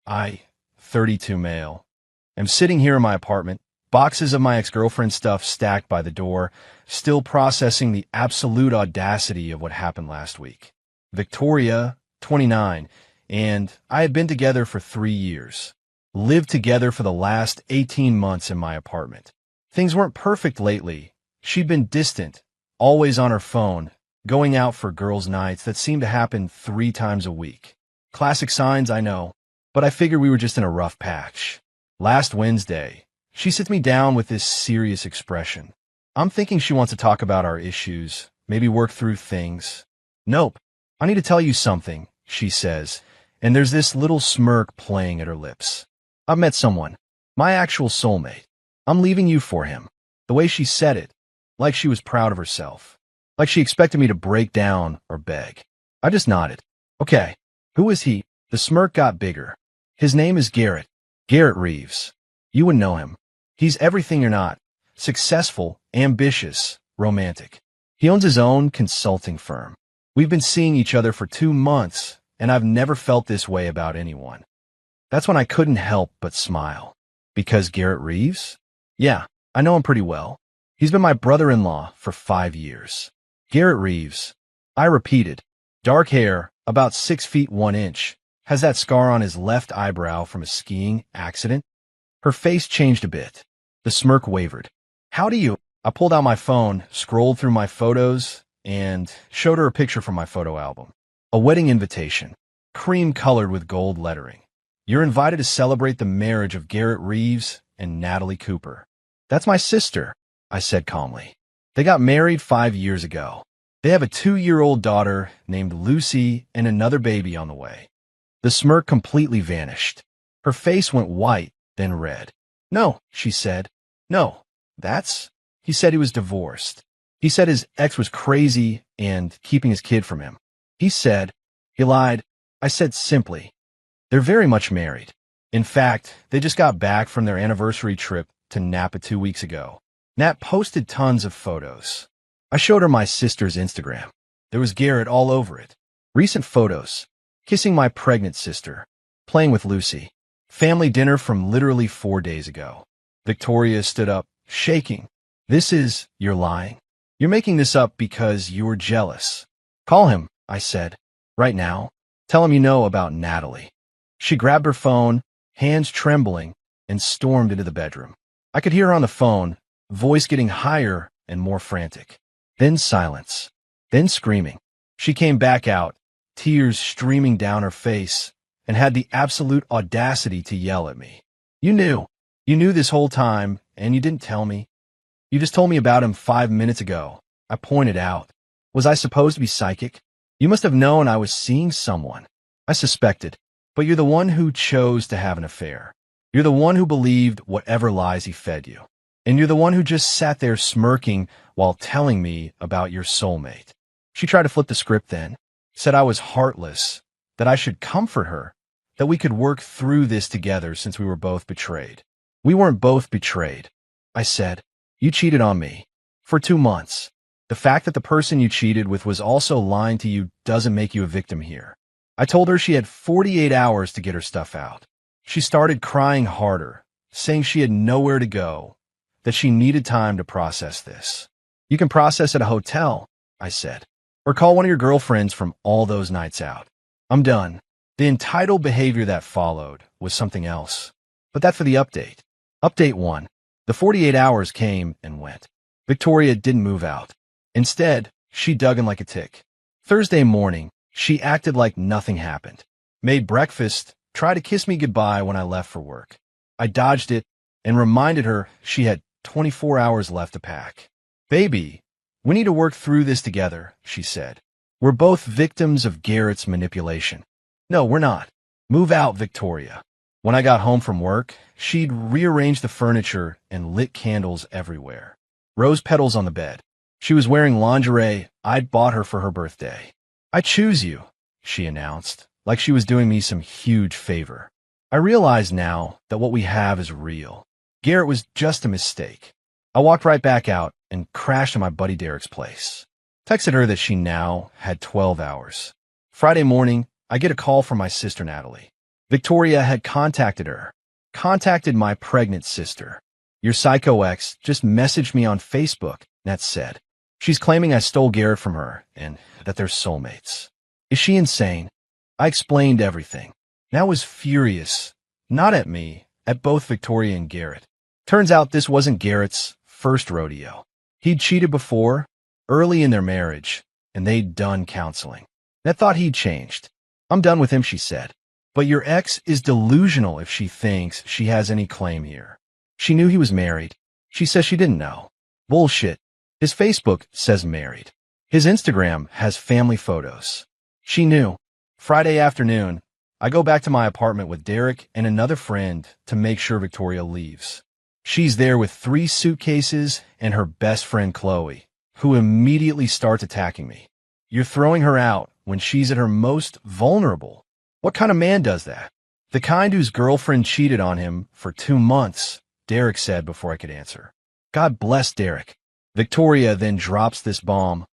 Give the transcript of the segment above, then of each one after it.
I, 32 male, am sitting here in my apartment, boxes of my ex-girlfriend's stuff stacked by the door, still processing the absolute audacity of what happened last week. Victoria, 29, and I had been together for 3 years. Lived together for the last 18 months in my apartment. Things weren't perfect lately. She'd been distant, always on her phone, going out for girls' nights that seemed to happen 3 times a week. Classic signs, I know, but I figured we were just in a rough patch. Last Wednesday, she sits me down with this serious expression. I'm thinking she wants to talk about our issues, maybe work through things. Nope, I need to tell you something, she says, and there's this little smirk playing at her lips. I've met someone, my actual soulmate. I'm leaving you for him. The way she said it, like she was proud of herself, like she expected me to break down or beg. I just nodded. Okay, who is he? The smirk got bigger. His name is Garrett. Garrett Reeves. You would know him. He's everything you're not. Successful, ambitious, romantic. He owns his own consulting firm. We've been seeing each other for 2 months, and I've never felt this way about anyone. That's when I couldn't help but smile. Because Garrett Reeves? Yeah, I know him pretty well. He's been my brother-in-law for 5 years. Garrett Reeves. I repeated. Dark hair, about 6 feet 1 inch. Has that scar on his left eyebrow from a skiing accident. Her face changed a bit. The smirk wavered. How do you? I pulled out my phone, scrolled through my photos, and showed her a picture from my photo album. A wedding invitation, cream-colored with gold lettering. You're invited to celebrate the marriage of Garrett Reeves and Natalie Cooper. That's my sister, I said calmly. They got married 5 years ago. They have a 2-year-old daughter named Lucy and another baby on the way. The smirk completely vanished. Her face went white, then red. No, she said. No, he said he was divorced. He said his ex was crazy and keeping his kid from him. He lied. I said simply, they're very much married. In fact, they just got back from their anniversary trip to Napa 2 weeks ago. Nat posted tons of photos. I showed her my sister's Instagram. There was Garrett all over it. Recent photos. Kissing my pregnant sister. Playing with Lucy. Family dinner from literally 4 days ago. Victoria stood up, shaking. You're lying. You're making this up because you're jealous. Call him, I said. Right now. Tell him you know about Natalie. She grabbed her phone, hands trembling, and stormed into the bedroom. I could hear her on the phone, voice getting higher and more frantic. Then silence. Then screaming. She came back out, tears streaming down her face, and had the absolute audacity to yell at me. You knew. You knew this whole time, and you didn't tell me. You just told me about him 5 minutes ago. I pointed out. Was I supposed to be psychic? You must have known I was seeing someone. I suspected. But you're the one who chose to have an affair. You're the one who believed whatever lies he fed you. And you're the one who just sat there smirking while telling me about your soulmate. She tried to flip the script then. Said I was heartless. That I should comfort her. That we could work through this together since we were both betrayed. We weren't both betrayed. I said, you cheated on me. For 2 months. The fact that the person you cheated with was also lying to you doesn't make you a victim here. I told her she had 48 hours to get her stuff out. She started crying harder, saying she had nowhere to go, that she needed time to process this. You can process at a hotel, I said, or call one of your girlfriends from all those nights out. I'm done. The entitled behavior that followed was something else. But that for the update. Update 1. The 48 hours came and went. Victoria didn't move out. Instead, she dug in like a tick. Thursday morning, she acted like nothing happened. Made breakfast, tried to kiss me goodbye when I left for work. I dodged it and reminded her she had 24 hours left to pack. Baby, we need to work through this together, she said. We're both victims of Garrett's manipulation. No, we're not. Move out, Victoria. When I got home from work, she'd rearranged the furniture and lit candles everywhere. Rose petals on the bed. She was wearing lingerie I'd bought her for her birthday. I choose you, she announced, like she was doing me some huge favor. I realize now that what we have is real. Garrett was just a mistake. I walked right back out and crashed at my buddy Derek's place. Texted her that she now had 12 hours. Friday morning, I get a call from my sister Natalie. Victoria had contacted my pregnant sister. Your psycho ex just messaged me on Facebook, Nat said. She's claiming I stole Garrett from her and that they're soulmates. Is she insane? I explained everything. Nat was furious, not at me, at both Victoria and Garrett. Turns out this wasn't Garrett's first rodeo. He'd cheated before, early in their marriage, and they'd done counseling. Nat thought he'd changed. I'm done with him, she said. But your ex is delusional if she thinks she has any claim here. She knew he was married. She says she didn't know. Bullshit. His Facebook says married. His Instagram has family photos. She knew. Friday afternoon, I go back to my apartment with Derek and another friend to make sure Victoria leaves. She's there with 3 suitcases and her best friend Chloe, who immediately starts attacking me. You're throwing her out when she's at her most vulnerable. What kind of man does that? The kind whose girlfriend cheated on him for 2 months, Derek said before I could answer. God bless Derek. Victoria then drops this bomb.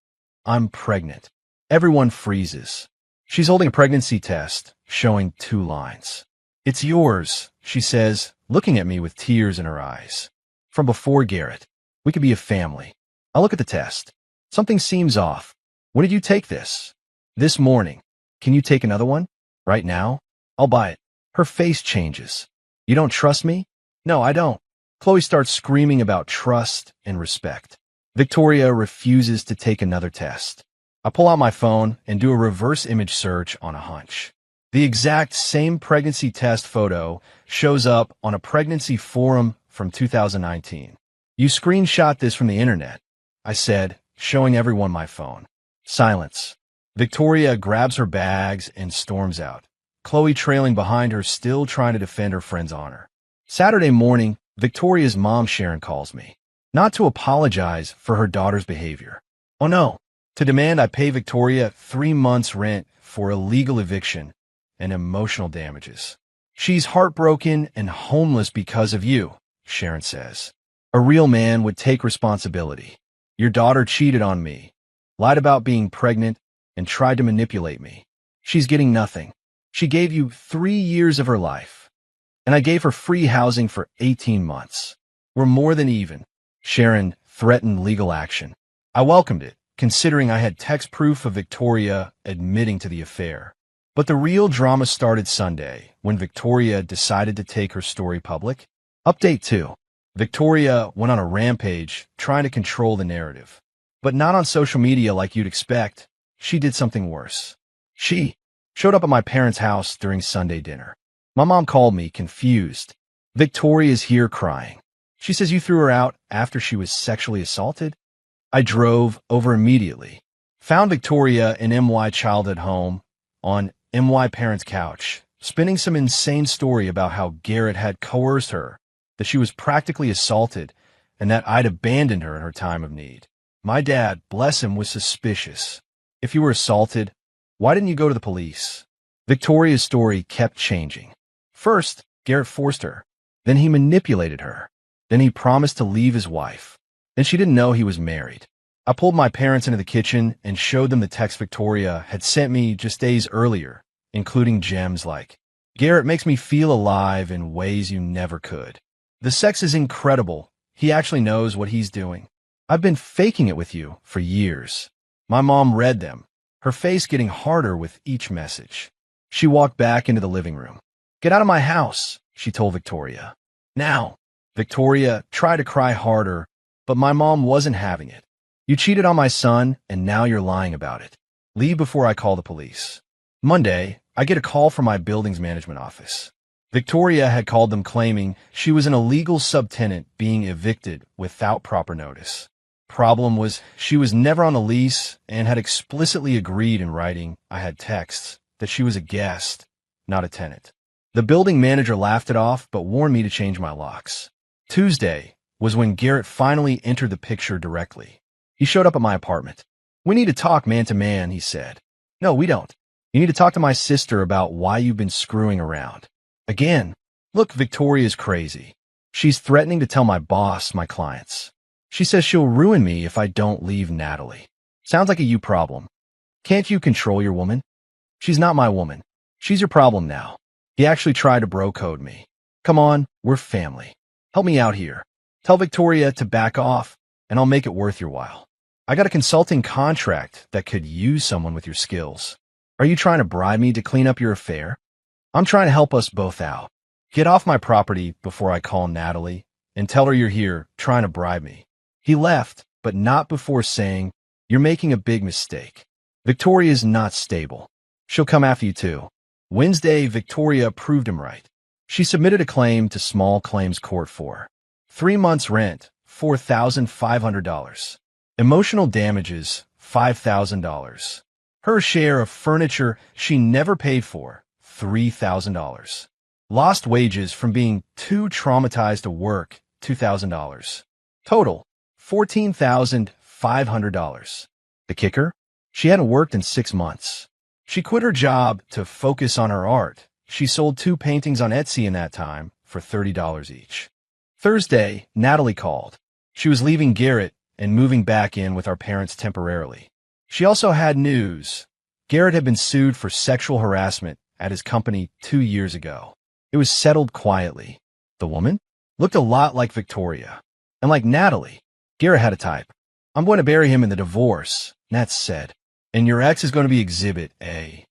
I'm pregnant. Everyone freezes. She's holding a pregnancy test, showing 2 lines. It's yours, she says, looking at me with tears in her eyes. From before Garrett. We could be a family. I look at the test. Something seems off. When did you take this? This morning. Can you take another one? Right now? I'll buy it. Her face changes. You don't trust me? No, I don't. Chloe starts screaming about trust and respect. Victoria refuses to take another test. I pull out my phone and do a reverse image search on a hunch. The exact same pregnancy test photo shows up on a pregnancy forum from 2019. You screenshot this from the internet, I said, showing everyone my phone. Silence. Victoria grabs her bags and storms out, Chloe trailing behind her, still trying to defend her friend's honor. Saturday morning, Victoria's mom Sharon calls me, not to apologize for her daughter's behavior. Oh no, to demand I pay Victoria 3 months' rent for illegal eviction and emotional damages. She's heartbroken and homeless because of you, Sharon says. A real man would take responsibility. Your daughter cheated on me, lied about being pregnant, and tried to manipulate me. She's getting nothing. She gave you 3 years of her life, and I gave her free housing for 18 months. We're more than even. Sharon threatened legal action. I welcomed it, considering I had text proof of Victoria admitting to the affair. But the real drama started Sunday, when Victoria decided to take her story public. Update 2. Victoria went on a rampage, trying to control the narrative. But not on social media like you'd expect. She did something worse. She showed up at my parents' house during Sunday dinner. My mom called me, confused. Victoria's here crying. She says you threw her out after she was sexually assaulted. I drove over immediately. Found Victoria in MY childhood home on MY parents' couch, spinning some insane story about how Garrett had coerced her, that she was practically assaulted, and that I'd abandoned her in her time of need. My dad, bless him, was suspicious. If you were assaulted, why didn't you go to the police? Victoria's story kept changing. First, Garrett forced her. Then he manipulated her. Then he promised to leave his wife. Then she didn't know he was married. I pulled my parents into the kitchen and showed them the text Victoria had sent me just days earlier, including gems like, Garrett makes me feel alive in ways you never could. The sex is incredible. He actually knows what he's doing. I've been faking it with you for years. My mom read them, her face getting harder with each message. She walked back into the living room. Get out of my house, she told Victoria. Now. Victoria tried to cry harder, but my mom wasn't having it. You cheated on my son, and now you're lying about it. Leave before I call the police. Monday, I get a call from my building's management office. Victoria had called them claiming she was an illegal subtenant being evicted without proper notice. Problem was, she was never on a lease and had explicitly agreed in writing, I had texts, that she was a guest, not a tenant. The building manager laughed it off but warned me to change my locks. Tuesday was when Garrett finally entered the picture directly. He showed up at my apartment. We need to talk man to man, he said. No, we don't. You need to talk to my sister about why you've been screwing around. Again, look, Victoria's crazy. She's threatening to tell my boss, my clients. She says she'll ruin me if I don't leave Natalie. Sounds like a you problem. Can't you control your woman? She's not my woman. She's your problem now. He actually tried to bro code me. Come on, we're family. Help me out here. Tell Victoria to back off, and I'll make it worth your while. I got a consulting contract that could use someone with your skills. Are you trying to bribe me to clean up your affair? I'm trying to help us both out. Get off my property before I call Natalie and tell her you're here trying to bribe me. He left, but not before saying, you're making a big mistake. Victoria is not stable. She'll come after you too. Wednesday, Victoria proved him right. She submitted a claim to small claims court for 3 months' rent, $4,500. Emotional damages, $5,000. Her share of furniture she never paid for, $3,000. Lost wages from being too traumatized to work, $2,000. Total, $14,500. The kicker? She hadn't worked in 6 months. She quit her job to focus on her art. She sold 2 paintings on Etsy in that time for $30 each. Thursday, Natalie called. She was leaving Garrett and moving back in with our parents temporarily. She also had news. Garrett had been sued for sexual harassment at his company 2 years ago. It was settled quietly. The woman looked a lot like Victoria. And like Natalie, Garrett had a type. I'm going to bury him in the divorce, Nat said. And your ex is going to be Exhibit A.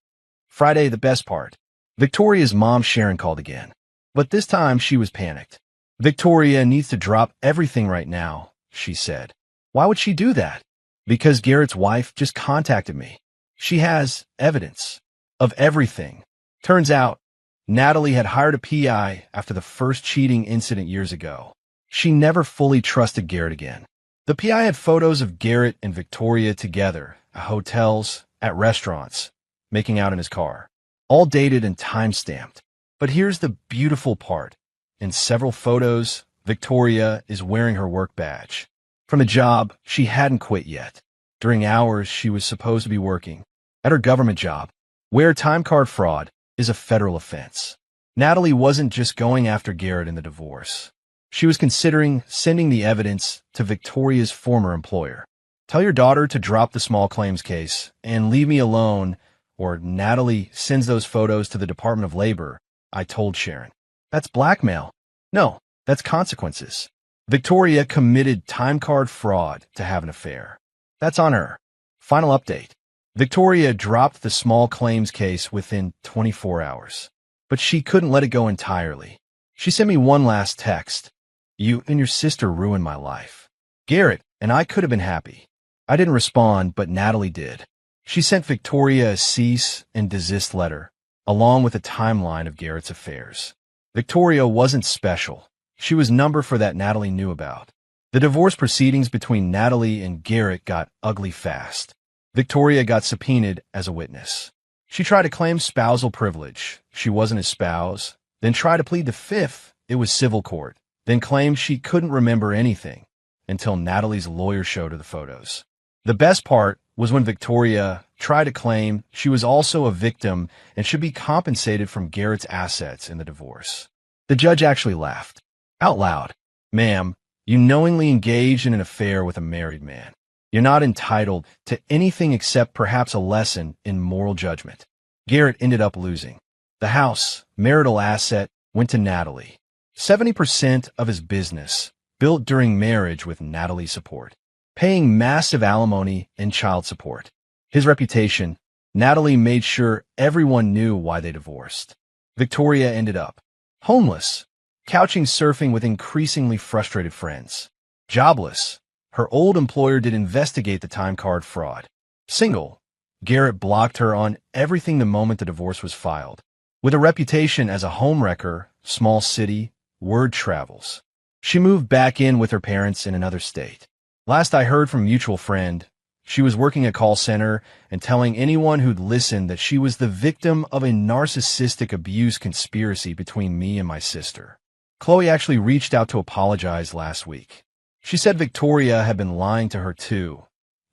Friday, the best part. Victoria's mom, Sharon, called again. But this time she was panicked. Victoria needs to drop everything right now, she said. Why would she do that? Because Garrett's wife just contacted me. She has evidence of everything. Turns out, Natalie had hired a PI after the first cheating incident years ago. She never fully trusted Garrett again. The PI had photos of Garrett and Victoria together at hotels, at restaurants, making out in his car, all dated and time-stamped. But here's the beautiful part. In several photos, Victoria is wearing her work badge. From a job she hadn't quit yet, during hours she was supposed to be working, at her government job, where time card fraud is a federal offense. Natalie wasn't just going after Garrett in the divorce. She was considering sending the evidence to Victoria's former employer. Tell your daughter to drop the small claims case and leave me alone, or Natalie sends those photos to the Department of Labor, I told Sharon. That's blackmail. No, that's consequences. Victoria committed time card fraud to have an affair. That's on her. Final update. Victoria dropped the small claims case within 24 hours. But she couldn't let it go entirely. She sent me one last text. You and your sister ruined my life. Garrett and I could have been happy. I didn't respond, but Natalie did. She sent Victoria a cease and desist letter, along with a timeline of Garrett's affairs. Victoria wasn't special. She was number for that Natalie knew about. The divorce proceedings between Natalie and Garrett got ugly fast. Victoria got subpoenaed as a witness. She tried to claim spousal privilege. She wasn't his spouse. Then tried to plead the fifth. It was civil court. Then claimed she couldn't remember anything until Natalie's lawyer showed her the photos. The best part was when Victoria tried to claim she was also a victim and should be compensated from Garrett's assets in the divorce. The judge actually laughed. Out loud. Ma'am, you knowingly engaged in an affair with a married man. You're not entitled to anything except perhaps a lesson in moral judgment. Garrett ended up losing. The house, marital asset, went to Natalie. 70% of his business, built during marriage with Natalie's support. Paying massive alimony and child support. His reputation, Natalie made sure everyone knew why they divorced. Victoria ended up homeless, couching surfing with increasingly frustrated friends. Jobless, her old employer did investigate the time card fraud. Single, Garrett blocked her on everything the moment the divorce was filed. With a reputation as a homewrecker, small city, word travels. She moved back in with her parents in another state. Last I heard from a mutual friend, she was working a call center and telling anyone who'd listen that she was the victim of a narcissistic abuse conspiracy between me and my sister. Chloe actually reached out to apologize last week. She said Victoria had been lying to her too,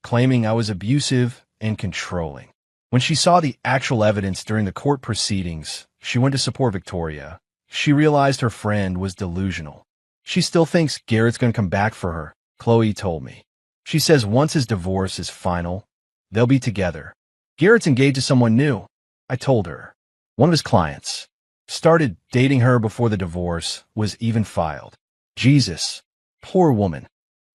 claiming I was abusive and controlling. When she saw the actual evidence during the court proceedings, she went to support Victoria. She realized her friend was delusional. She still thinks Garrett's going to come back for her, Chloe told me. She says once his divorce is final, they'll be together. Garrett's engaged to someone new, I told her. One of his clients. Started dating her before the divorce was even filed. Jesus. Poor woman.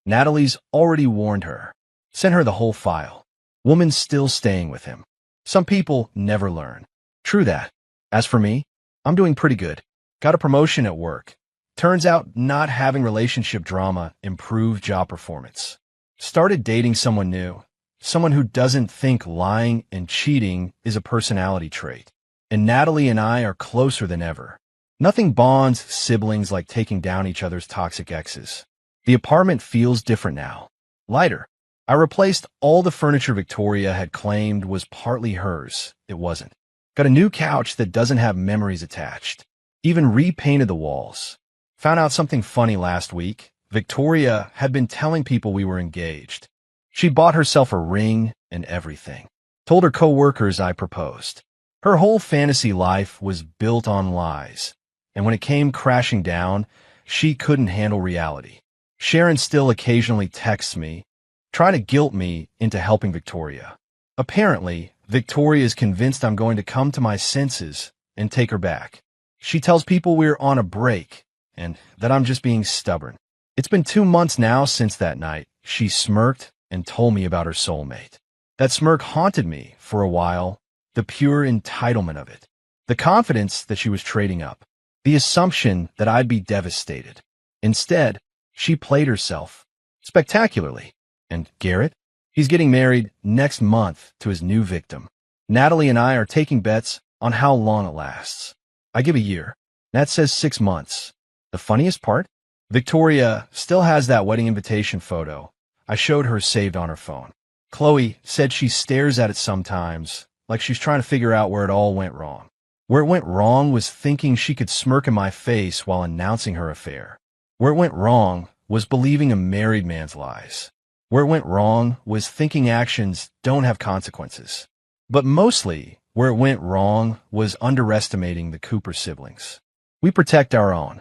Natalie's already warned her. Sent her the whole file. Woman still staying with him. Some people never learn. True that. As for me, I'm doing pretty good. Got a promotion at work. Turns out not having relationship drama improved job performance. Started dating someone new. Someone who doesn't think lying and cheating is a personality trait. And Natalie and I are closer than ever. Nothing bonds siblings like taking down each other's toxic exes. The apartment feels different now. Lighter. I replaced all the furniture Victoria had claimed was partly hers. It wasn't. Got a new couch that doesn't have memories attached. Even repainted the walls. Found out something funny last week. Victoria had been telling people we were engaged. She bought herself a ring and everything. Told her co-workers I proposed. Her whole fantasy life was built on lies. And when it came crashing down, she couldn't handle reality. Sharon still occasionally texts me, trying to guilt me into helping Victoria. Apparently, Victoria is convinced I'm going to come to my senses and take her back. She tells people we're on a break and that I'm just being stubborn. It's been 2 months now since that night. She smirked and told me about her soulmate. That smirk haunted me for a while, the pure entitlement of it. The confidence that she was trading up. The assumption that I'd be devastated. Instead, she played herself. Spectacularly. And Garrett? He's getting married next month to his new victim. Natalie and I are taking bets on how long it lasts. I give a year. Nat says 6 months. The funniest part? Victoria still has that wedding invitation photo. I showed her saved on her phone. Chloe said she stares at it sometimes, like she's trying to figure out where it all went wrong. Where it went wrong was thinking she could smirk in my face while announcing her affair. Where it went wrong was believing a married man's lies. Where it went wrong was thinking actions don't have consequences. But mostly, where it went wrong was underestimating the Cooper siblings. We protect our own.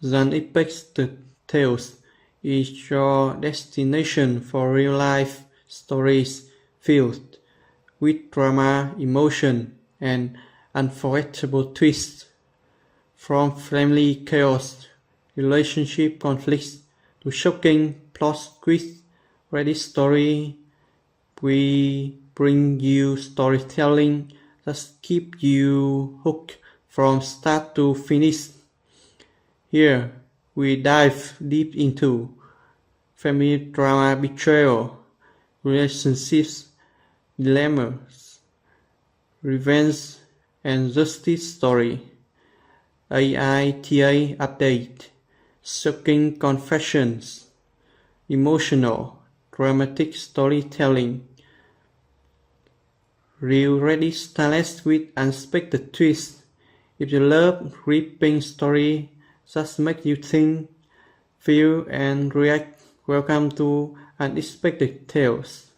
The Unexpected Tales is your destination for real-life stories filled with drama, emotion, and unforgettable twists. From family chaos, relationship conflicts, to shocking plot twists, ready story, we bring you storytelling that keep you hooked from start to finish. Here, we dive deep into family drama, betrayal, relationships, dilemmas, revenge, and justice story. AITA update, shocking confessions, emotional, dramatic storytelling, real ready stylish with unexpected twists. If you love gripping story that make you think, feel, and react, welcome to Unexpected Tales.